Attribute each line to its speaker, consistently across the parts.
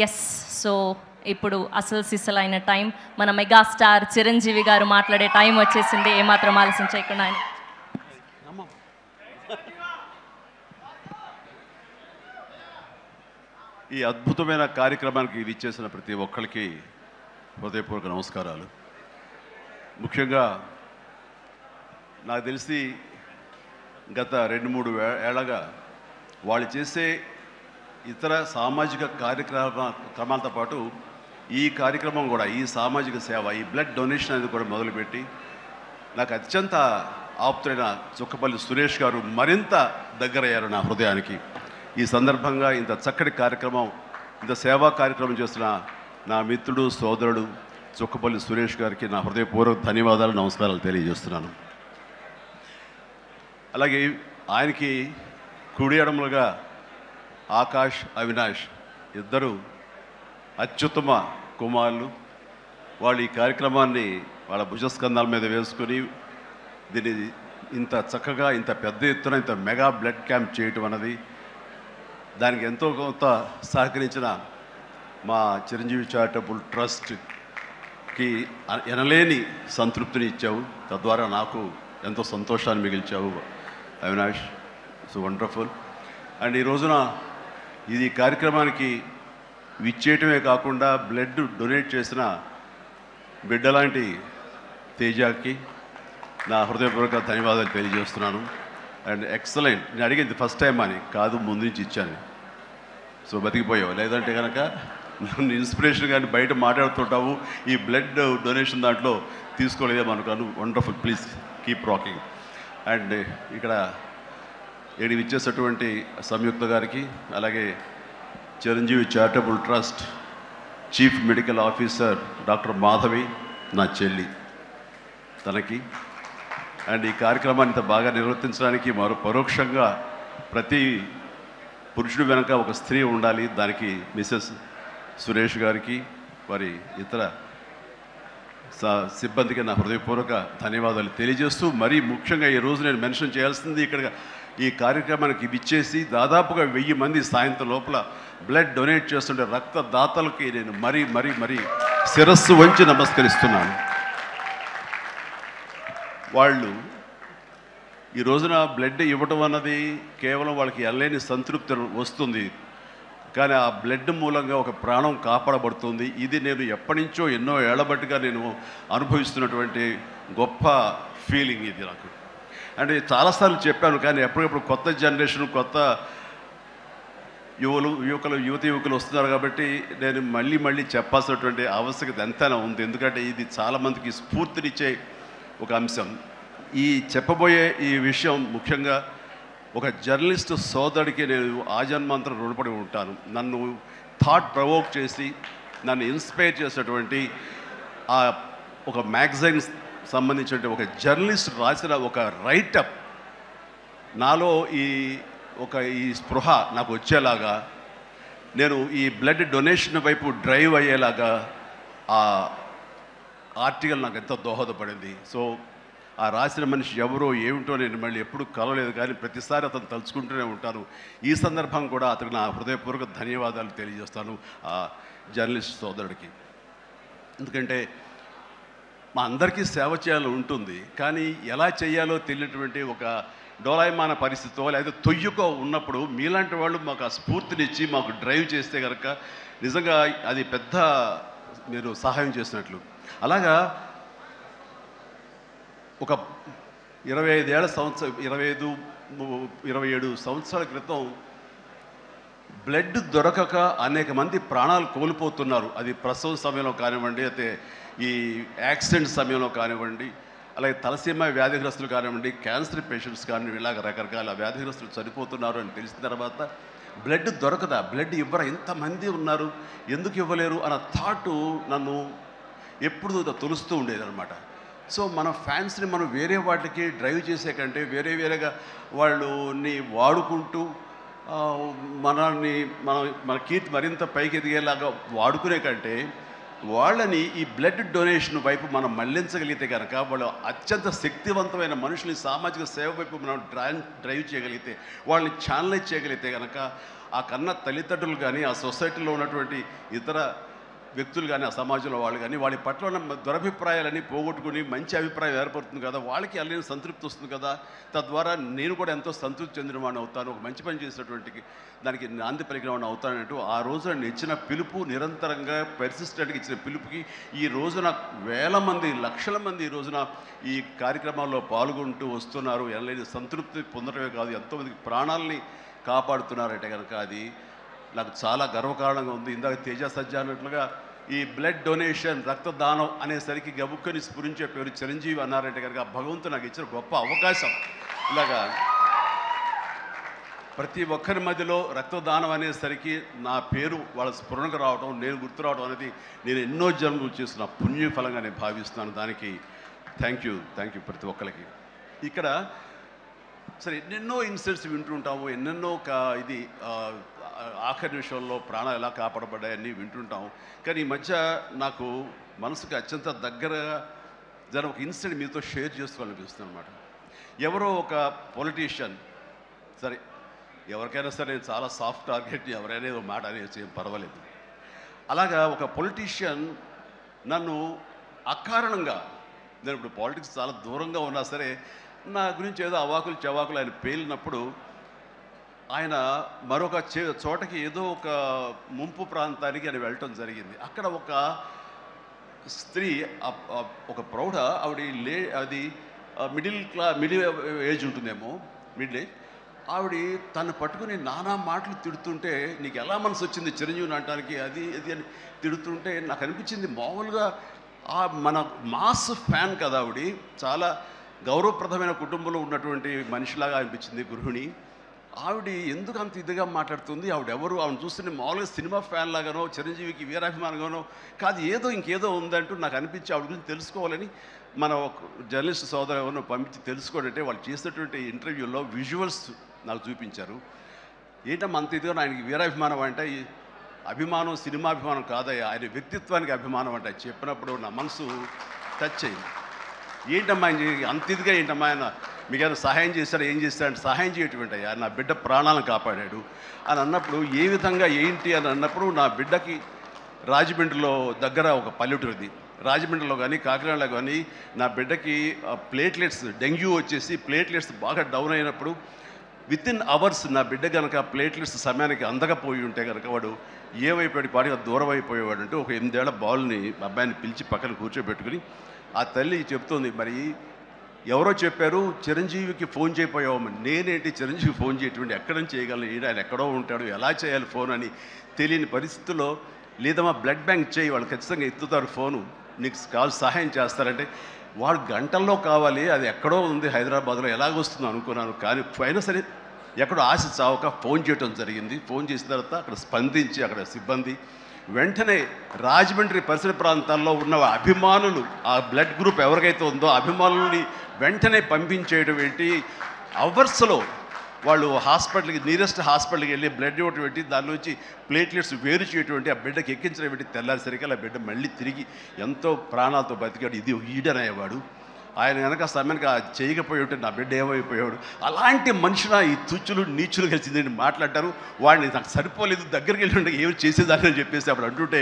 Speaker 1: Yes. So ఇప్పుడు అసలు సిసలైన టైం, మన మెగాస్టార్ చిరంజీవి గారు మాట్లాడే టైం వచ్చేసింది. ఏమాత్రం ఆలస్యం చేయకుండా ఆయన
Speaker 2: ఈ అద్భుతమైన కార్యక్రమానికి ఇచ్చేసిన ప్రతి ఒక్కరికి హృదయపూర్వక నమస్కారాలు. ముఖ్యంగా నాకు తెలిసి గత 2-3 ఏళ్ళగా వాళ్ళు చేసే ఇతర సామాజిక కార్యక్రమాలతో పాటు ఈ కార్యక్రమం కూడా, ఈ సామాజిక సేవ, ఈ బ్లడ్ డొనేషన్ అనేది కూడా మొదలుపెట్టి నాకు అత్యంత ఆప్తుడైన చుక్కపల్లి సురేష్ గారు మరింత దగ్గరయ్యారు నా హృదయానికి. ఈ సందర్భంగా ఇంత చక్కటి కార్యక్రమం, ఇంత సేవా కార్యక్రమం చేస్తున్న నా మిత్రుడు, సోదరుడు చుక్కపల్లి సురేష్ గారికి నా హృదయపూర్వక ధన్యవాదాలు, నమస్కారాలు తెలియజేస్తున్నాను. అలాగే ఆయనకి కుడి ఎడమలుగా ఆకాష్, అవినాష్ ఇద్దరు అత్యుత్తమ కుమారులు. వాళ్ళు ఈ కార్యక్రమాన్ని వాళ్ళ భుజస్కంధాల మీద వేసుకొని దీన్ని ఇంత చక్కగా, ఇంత పెద్ద ఎత్తున, ఇంత మెగా బ్లడ్ క్యాంప్ చేయటం అన్నది, దానికి ఎంతో కొంత సహకరించిన మా చిరంజీవి చారిటబుల్ ట్రస్ట్కి ఎనలేని సంతృప్తిని ఇచ్చావు. తద్వారా నాకు ఎంతో సంతోషాన్ని మిగిల్చావు అవినాష్. So wonderful. అండ్ ఈ రోజున ఇది కార్యక్రమానికి విచ్చేయటమే కాకుండా బ్లడ్ డొనేట్ చేసిన బిడ్డలాంటి తేజాకి నా హృదయపూర్వక ధన్యవాదాలు తెలియజేస్తున్నాను. And excellent. నేను అడిగింది ఫస్ట్ టైం అని కాదు, ముందు నుంచి ఇచ్చాను. సో బతికిపోయావు. లేదంటే కనుక నన్ను ఇన్స్పిరేషన్ కానీ బయట మాట్లాడుతుంటావు, ఈ బ్లడ్ డొనేషన్ దాంట్లో తీసుకోలేదేమనుకోను. Wonderful. Please keep rocking. And ఇక్కడ ఇచ్చేసినటువంటి సంయుక్త గారికి, అలాగే Chiranjeevi charitable trust chief medical officer doctor Madhavi, నా చెల్లి, తనకి, అండ్ ఈ కార్యక్రమాన్ని ఇంత బాగా నిర్వర్తించడానికి పరోక్షంగా ప్రతి పురుషుడు వెనక ఒక స్త్రీ ఉండాలి, దానికి మిసెస్ సురేష్ గారికి, వారి ఇతర సిబ్బందికి నా హృదయపూర్వక ధన్యవాదాలు తెలియజేస్తూ, మరీ ముఖ్యంగా ఈ రోజు నేను మెన్షన్ చేయాల్సింది, ఇక్కడ ఈ కార్యక్రమానికి విచ్చేసి దాదాపుగా 1000 మంది సాయంత్రం లోపల బ్లడ్ డొనేట్ చేస్తుంటే రక్తదాతలకి నేను మరీ మరీ మరీ శిరస్సు వంచి నమస్కరిస్తున్నాను. వాళ్ళు ఈ రోజున బ్లడ్ ఇవ్వటం అన్నది కేవలం వాళ్ళకి ఎనలేని సంతృప్తి వస్తుంది, కానీ ఆ బ్లడ్ మూలంగా ఒక ప్రాణం కాపాడబడుతుంది. ఇది నేను ఎప్పటి నుంచో ఎన్నో ఏళ్లబట్టిగా నేను అనుభవిస్తున్నటువంటి గొప్ప ఫీలింగ్ ఇది నాకు. అంటే చాలాసార్లు చెప్పాను, కానీ ఎప్పటికప్పుడు కొత్త జనరేషన్, కొత్త యువకులు వస్తున్నారు కాబట్టి నేను మళ్ళీ చెప్పాల్సినటువంటి ఆవశ్యకత ఎంతైనా ఉంది. ఎందుకంటే ఇది చాలామందికి స్ఫూర్తినిచ్చే ఒక అంశం. ఈ చెప్పబోయే ఈ విషయం ముఖ్యంగా ఒక జర్నలిస్ట్ సోదరుడికి నేను ఆజన్మాంతరం రుణపడి ఉంటాను. నన్ను థాట్ ప్రవోక్ చేసి నన్ను ఇన్స్పైర్ చేసినటువంటి ఆ ఒక మ్యాగజైన్ సంబంధించిన ఒక జర్నలిస్ట్ రాసిన ఒక రైటప్ నాలో ఈ స్పృహ నాకు వచ్చేలాగా, నేను ఈ బ్లడ్ డొనేషన్ వైపు డ్రైవ్ అయ్యేలాగా ఆ ఆర్టికల్ నాకు ఎంతో దోహదపడింది. సో ఆ రాసిన మనిషి ఎవరో ఏమిటో నేను మళ్ళీ ఎప్పుడు కలవలేదు, కానీ ప్రతిసారి అతను తలుచుకుంటూనే ఉంటాను. ఈ సందర్భం కూడా అతనికి నా హృదయపూర్వక ధన్యవాదాలు తెలియజేస్తాను ఆ జర్నలిస్ట్ సోదరుడికి. ఎందుకంటే మా అందరికీ సేవ చేయాలని ఉంటుంది, కానీ ఎలా చేయాలో తెలియనటువంటి ఒక డోలాయమాన పరిస్థితితో లేదా తొయ్యుకో ఉన్నప్పుడు మీలాంటి వాళ్ళు మాకు ఆ స్ఫూర్తినిచ్చి మాకు డ్రైవ్ చేస్తే కనుక నిజంగా అది పెద్ద మీరు సహాయం చేసినట్లు. అలాగా ఒక 27 సంవత్సరాల క్రితం బ్లడ్ దొరకక అనేక మంది ప్రాణాలు కోల్పోతున్నారు. అది ప్రసవ సమయంలో కానివ్వండి, అయితే ఈ యాక్సిడెంట్ సమయంలో కానివ్వండి, అలాగే తలసీమా వ్యాధిగ్రస్తులు కానివ్వండి, క్యాన్సర్ పేషెంట్స్ కానివ్వండి, ఇలాగ రకరకాల వ్యాధిగ్రస్తులు చనిపోతున్నారు అని తెలిసిన తర్వాత బ్లడ్ దొరకదా, బ్లడ్ ఇవ్వరా, ఇంతమంది ఉన్నారు, ఎందుకు ఇవ్వలేరు అన్న థాటు నన్ను ఎప్పుడు తొలుస్తూ ఉండేదన్నమాట. సో మన ఫ్యాన్స్ని మనం వేరే వాటికి డ్రైవ్ చేసే కంటే వేరేగా వాళ్ళని వాడుకుంటూ మన కీర్తి మరింత పైకి ఎదిగేలాగా వాడుకునే కంటే వాళ్ళని ఈ బ్లడ్ డొనేషన్ వైపు మనం మళ్లించగలిగితే కనుక, వాళ్ళు అత్యంత శక్తివంతమైన మనుషుల్ని సామాజిక సేవ వైపు మనం డ్రైవ్ చేయగలిగితే, వాళ్ళని ఛానలైజ్ చేయగలిగితే కనుక ఆ కన్న తల్లిదండ్రులు కానీ, ఆ సొసైటీలో ఉన్నటువంటి ఇతర వ్యక్తులు కానీ, ఆ సమాజంలో వాళ్ళు కానీ వాడి పట్ల ఉన్న దురభిప్రాయాలన్నీ పోగొట్టుకుని మంచి అభిప్రాయం ఏర్పడుతుంది కదా, వాళ్ళకి అల్లని సంతృప్తి వస్తుంది కదా, తద్వారా నేను కూడా ఎంతో సంతృప్తి చెందిన వాడిని అవుతాను, ఒక మంచి పని చేసినటువంటి దానికి నాంది పలికిన వాడిని అవుతానంటూ ఆ రోజున ఇచ్చిన పిలుపు, నిరంతరంగా పెర్సిస్టెంట్గా ఇచ్చిన పిలుపుకి ఈ రోజున వేల మంది, లక్షల మంది ఈ రోజున ఈ కార్యక్రమాల్లో పాల్గొంటూ వస్తున్నారు. ఎనలేని సంతృప్తి పొందడమే కాదు, ఎంతోమందికి ప్రాణాలని కాపాడుతున్నారంటే కనుక అది నాకు చాలా గర్వకారణంగా ఉంది. ఇందాక తేజ సజ్జా అన్నట్లుగా ఈ బ్లడ్ డొనేషన్, రక్తదానం అనేసరికి గబుక్కని స్ఫురించే పేరు చిరంజీవి అన్నారంటే కనుక భగవంతుడు నాకు ఇచ్చిన గొప్ప అవకాశం. ఇలాగా ప్రతి ఒక్కరి మధ్యలో రక్తదానం అనేసరికి నా పేరు వాళ్ళ స్ఫురణకు రావడం, నేను గుర్తు రావడం అనేది నేను ఎన్నో జన్మలు చేసిన పుణ్యఫలంగా నేను భావిస్తున్నాను. దానికి థ్యాంక్ యూ ప్రతి ఒక్కరికి. ఇక్కడ సరే ఎన్నెన్నో ఇన్సిడెంట్స్ వింటుంటాము, ఎన్నెన్నో ఇది ఆఖరి నిమిషంలో ప్రాణాలు ఎలా కాపాడబడ్డాయని వింటుంటాము. కానీ ఈ మధ్య నాకు మనసుకు అత్యంత దగ్గరగా జరిగిన ఒక ఇన్సిడెంట్ మీతో షేర్ చేసుకోవాలనిపిస్తుంది అనమాట. ఎవరో ఒక పొలిటీషియన్, సరే ఎవరికైనా సరే నేను చాలా సాఫ్ట్ టార్గెట్, ఎవరైనా ఏదో మాట అనేసి ఏం పర్వాలేదు. అలాగా ఒక పొలిటీషియన్ నన్ను అకారణంగా, నేను ఇప్పుడు పాలిటిక్స్ చాలా దూరంగా ఉన్నా సరే నా గురించి ఏదో అవాకులు చవాకులు ఆయన పేలినప్పుడు ఆయన మరొక చోటకి ఏదో ఒక ముంపు ప్రాంతానికి ఆయన వెళ్ళటం జరిగింది. అక్కడ ఒక స్త్రీ, ఒక ప్రౌఢ ఆవిడ అది మిడిల్ ఏజ్ ఉంటుందేమో, మిడిల్ ఏజ్ ఆవిడ తను పట్టుకుని నానా మాటలు తిడుతుంటే, నీకు ఎలా మనసు వచ్చింది చిరంజీవిని అనడానికి, అది అని తిడుతుంటే నాకు అనిపించింది మామూలుగా మన మాస్ ఫ్యాన్ కదా ఆవిడ, చాలా గౌరవప్రదమైన కుటుంబంలో ఉన్నటువంటి మనిషిలాగా అనిపించింది, గృహిణి. ఆవిడ ఎందుకు అంత ఇదిగా మాట్లాడుతుంది, ఆవిడెవరు, ఆవిడ చూస్తుంటే మామూలుగా సినిమా ఫ్యాన్ లాగానో చిరంజీవికి వీరాభిమానంగానో కాదు, ఇంకేదో ఉందంటూ నాకు అనిపించి ఆవిడ గురించి తెలుసుకోవాలని మన ఒక జర్నలిస్ట్ సోదరు ఎవరినో పంపించి తెలుసుకోవాలంటే వాళ్ళు చేసినటువంటి ఇంటర్వ్యూలో విజువల్స్ నాకు చూపించారు. ఏంటమ్మా అంత ఇదిగా ఆయనకి వీరాభిమానం అంటే, అభిమానం సినిమాభిమానం కాదయ్యా, ఆయన వ్యక్తిత్వానికి అభిమానం అంటే చెప్పినప్పుడు నా మనసు టచ్ అయింది. ఏంటమ్మా అంత ఇదిగా ఏంటమ్మా ఆయన మీకు ఏమైనా సహాయం చేశాడు, ఏం చేశాడంటే సహాయం చేయటువంటి అయ్యా, నా బిడ్డ ప్రాణాలను కాపాడాడు అని అన్నప్పుడు, ఏ విధంగా ఏంటి అని అన్నప్పుడు, నా బిడ్డకి రాజమండ్రిలో దగ్గర ఒక పల్లెటూరుది, రాజమండ్రిలో కానీ కాకినాడలో కానీ నా బిడ్డకి ప్లేట్లెట్స్, డెంగ్యూ వచ్చేసి ప్లేట్లెట్స్ బాగా డౌన్ అయినప్పుడు వితిన్ అవర్స్ నా బిడ్డ కనుక ప్లేట్లెట్స్ సమయానికి అందకపోయి ఉంటే కనుక వాడు ఏమైపోయాడు, పాటిగా దూరం అయిపోయేవాడు. అంటే ఒక 8 ఏళ్ల బాలుని అబ్బాయిని పిలిచి పక్కన కూర్చోబెట్టుకుని ఆ తల్లి చెప్తుంది, మరి ఎవరో చెప్పారు చిరంజీవికి ఫోన్ చేయపోయావమ్మని. నేనేంటి చిరంజీవి ఫోన్ చేయటువంటి, ఎక్కడి నుంచి చేయగలను, ఆయన ఎక్కడో ఉంటాడు, ఎలా చేయాలి ఫోన్ అని తెలియని పరిస్థితుల్లో, లేదమ్మా బ్లడ్ బ్యాంక్ చేయి, వాళ్ళు ఖచ్చితంగా ఎత్తుతారు ఫోను, నీకు కావాలి సహాయం చేస్తారంటే, వాడు గంటల్లో కావాలి, అది ఎక్కడో ఉంది హైదరాబాద్లో, ఎలాగొస్తుందో అనుకున్నాను. కానీ అయినా సరే ఎక్కడో ఆశ చావక ఫోన్ చేయడం జరిగింది. ఫోన్ చేసిన తర్వాత అక్కడ స్పందించి అక్కడ సిబ్బంది వెంటనే రాజమండ్రి పరిసర ప్రాంతాల్లో ఉన్న అభిమానులు, ఆ బ్లడ్ గ్రూప్ ఎవరికైతే ఉందో అభిమానుల్ని వెంటనే పంపించేయడం ఏంటి, అవర్స్లో వాళ్ళు హాస్పిటల్కి, నీరెస్ట్ హాస్పిటల్కి వెళ్ళి బ్లడ్ ఇవ్వటం ఏంటి, దాని నుంచి ప్లేట్లెట్స్ వేరు చేయటువంటి, ఆ బిడ్డకి ఎక్కించడం ఏంటి, తెల్లారిసరికి ఆ బిడ్డ మళ్ళీ తిరిగి ఎంతో ప్రాణాలతో బతికాడు. ఇది ఈడనయ్యేవాడు. ఆయన కనుక సమయానికి చేయకపోయి ఉంటే నా బిడ్డ ఏమైపోయాడు. అలాంటి మనుషుల ఈ తుచ్చులు నీచులు కలిసిందని మాట్లాడతారు. వాడిని నాకు సరిపోలేదు, దగ్గరికి వెళ్ళి ఉంటే ఏమి చేసేదాన్ని చెప్పేసి అప్పుడు అంటుంటే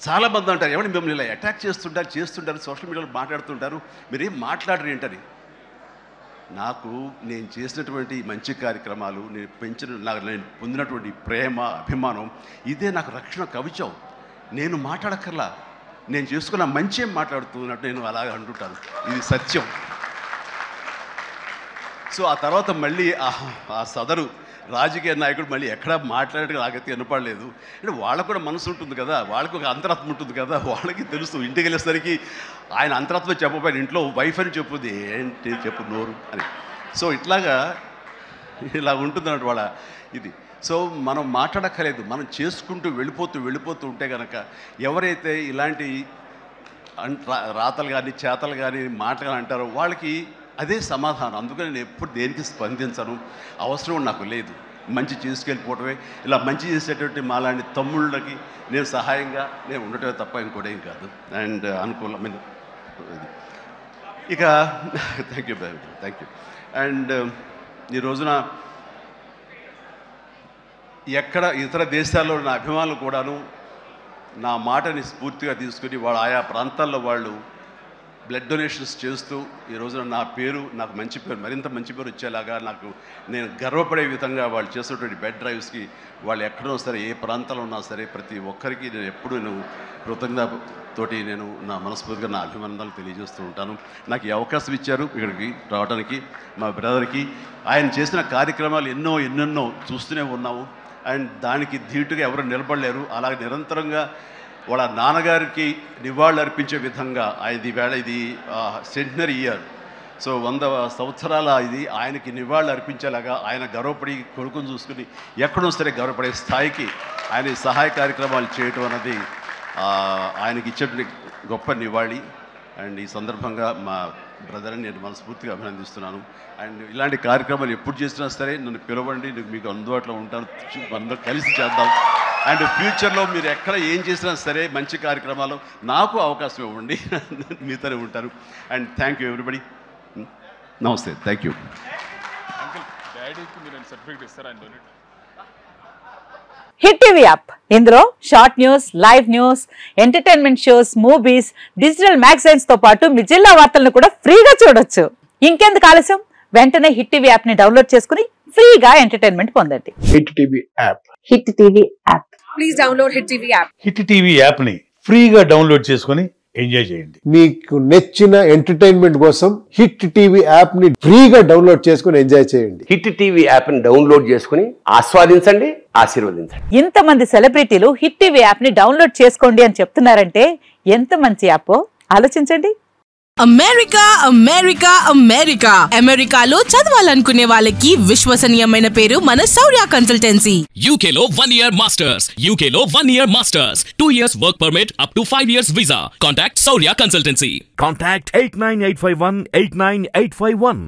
Speaker 2: చాలామంది అంటారు, ఏమని మిమ్మల్ని ఇలా అటాక్ చేస్తుంటారు సోషల్ మీడియాలో మాట్లాడుతుంటారు, మీరేం మాట్లాడరు ఏంటని. నాకు నేను చేసినటువంటి మంచి కార్యక్రమాలు, నేను పొందినటువంటి ప్రేమ, అభిమానం, ఇదే నాకు రక్షణ కవచం. నేను మాట్లాడక్కర్లా, నేను చేసుకున్న మంచి మాట్లాడుతున్నట్టు నేను అలాగే అంటుంటాను, ఇది సత్యం. సో ఆ తర్వాత మళ్ళీ ఆ సదరు రాజకీయ నాయకుడు మళ్ళీ ఎక్కడా మాట్లాడేది నాకైతే వినపడలేదు. అంటే వాళ్ళకు కూడా మనసు ఉంటుంది కదా, వాళ్ళకి ఒక అంతరాత్మ ఉంటుంది కదా, వాళ్ళకి తెలుసు. ఇంటికి వెళ్ళేసరికి ఆయన అంతరాత్మ చెప్పబోయిన ఇంట్లో వైఫ్ అని చెప్పుద్ది, ఏంటి చెప్పు నోరు అని. సో ఇలా ఉంటుంది అన్నట్టు వాళ్ళ ఇది. సో మనం మాట్లాడక్కర్లేదు, మనం చేసుకుంటూ వెళ్ళిపోతూ ఉంటే కనుక ఎవరైతే ఇలాంటి రాతలు కానీ చేతలు కానీ మాటలు కానీ అంటారో వాళ్ళకి అదే సమాధానం. అందుకని నేను ఎప్పుడు దేనికి స్పందించను, అవసరం నాకు లేదు. మంచి చేసుకెళ్ళిపోవటమే, ఇలా మంచి చేసేటువంటి మాలాంటి తమ్ముళ్ళకి నేను సహాయంగా నేను ఉండటమే తప్ప ఇంకోటేం కాదు. అండ్ అనుకూలమైన ఇక థ్యాంక్ యూ. అండ్ ఈ రోజున ఎక్కడ ఇతర దేశాల్లో ఉన్న అభిమానులు కూడాను నా మాటని స్ఫూర్తిగా తీసుకుని ఆయా ప్రాంతాల్లో వాళ్ళు బ్లడ్ డొనేషన్స్ చేస్తూ ఈ రోజున నా పేరు నాకు మంచి పేరు మరింత మంచి పేరు వచ్చేలాగా నేను గర్వపడే విధంగా వాళ్ళు చేసేటువంటి బెడ్ డ్రైవ్స్కి వాళ్ళు ఎక్కడో సరే ఏ ప్రాంతంలో ఉన్నా సరే ప్రతి ఒక్కరికి నేను ఎప్పుడూ కృతజ్ఞతతోటి నేను నా మనస్ఫూర్తిగా నా అభిమానాలు తెలియజేస్తూ ఉంటాను. నాకు ఈ అవకాశం ఇచ్చారు ఇక్కడికి రావడానికి మా బ్రదర్కి. ఆయన చేసిన కార్యక్రమాలు ఎన్నెన్నో చూస్తూనే ఉన్నాము. అండ్ దానికి ధీటుగా ఎవరు నిలబడలేరు. అలాగే నిరంతరంగా వాళ్ళ నాన్నగారికి నివాళులు అర్పించే విధంగా ఇది సెంటనరీ ఇయర్. సో 100 సంవత్సరాల ఇది ఆయనకి నివాళులు అర్పించేలాగా ఆయన గర్వపడి కొడుకుని చూసుకుని ఎక్కడో సరే గర్వపడే స్థాయికి ఆయన సహాయ కార్యక్రమాలు చేయటం అన్నది ఆయనకి ఇచ్చేటువంటి గొప్ప నివాళి. అండ్ ఈ సందర్భంగా మా బ్రదర్ని నేను మనస్ఫూర్తిగా అభినందిస్తున్నాను. అండ్ ఇలాంటి కార్యక్రమాలు ఎప్పుడు చేసినా సరే నన్ను పిలవండి, మీకు అందుబాటులో ఉంటాను, అందరూ కలిసి చేద్దాం. అండ్ ఫ్యూచర్లో మీరు ఎక్కడ ఏం చేసినా సరే మంచి కార్యక్రమాలు నాకు అవకాశం ఇవ్వండి, మీతోనే ఉంటాను. And thank you everybody. నమస్తే, thank you.
Speaker 3: Hit TV app, ఇందులో short news, live news, entertainment shows, movies, digital magazines తో పాటు మీ జిల్లా వార్తలను కూడా ఫ్రీగా చూడొచ్చు. ఇంకెందుకు ఆలస్యం, వెంటనే హిట్ టీవీ యాప్ ని డౌన్లోడ్ చేసుకుని ఫ్రీగా ఎంటర్టైన్మెంట్ పొందండి.
Speaker 4: Hit TV app,
Speaker 3: hit TV app,
Speaker 5: please download hit TV app.
Speaker 6: Hit TV app ని ఫ్రీగా డౌన్లోడ్ చేసుకుని ఎంజాయ్ చేయండి.
Speaker 4: మీకు నచ్చిన ఎంటర్టైన్మెంట్ కోసం హిట్ టీవీ యాప్ ని ఫ్రీగా డౌన్లోడ్ చేసుకుని ఎంజాయ్ చేయండి.
Speaker 7: హిట్ టీవీ యాప్ ని డౌన్లోడ్ చేసుకుని ఆస్వాదించండి, ఆశీర్వదించండి.
Speaker 3: ఇంతమంది సెలబ్రిటీలు హిట్ టీవీ యాప్ ని డౌన్లోడ్ చేసుకోండి అని చెప్తున్నారంటే ఎంత మంచి యాప్ ఆలోచించండి.
Speaker 5: అమెరికా అమెరికా అమెరికా అమెరికాలో చదవాలనుకునే వాళ్ళకి విశ్వసనీయమైన పేరు మన శౌర్య కన్సల్టెన్సీ.
Speaker 8: UK లో 1 year masters, UK లో 1 year masters, 2 years work permit up to 5 years visa. Contact Saurya Consultancy.
Speaker 9: Contact 89851 89851.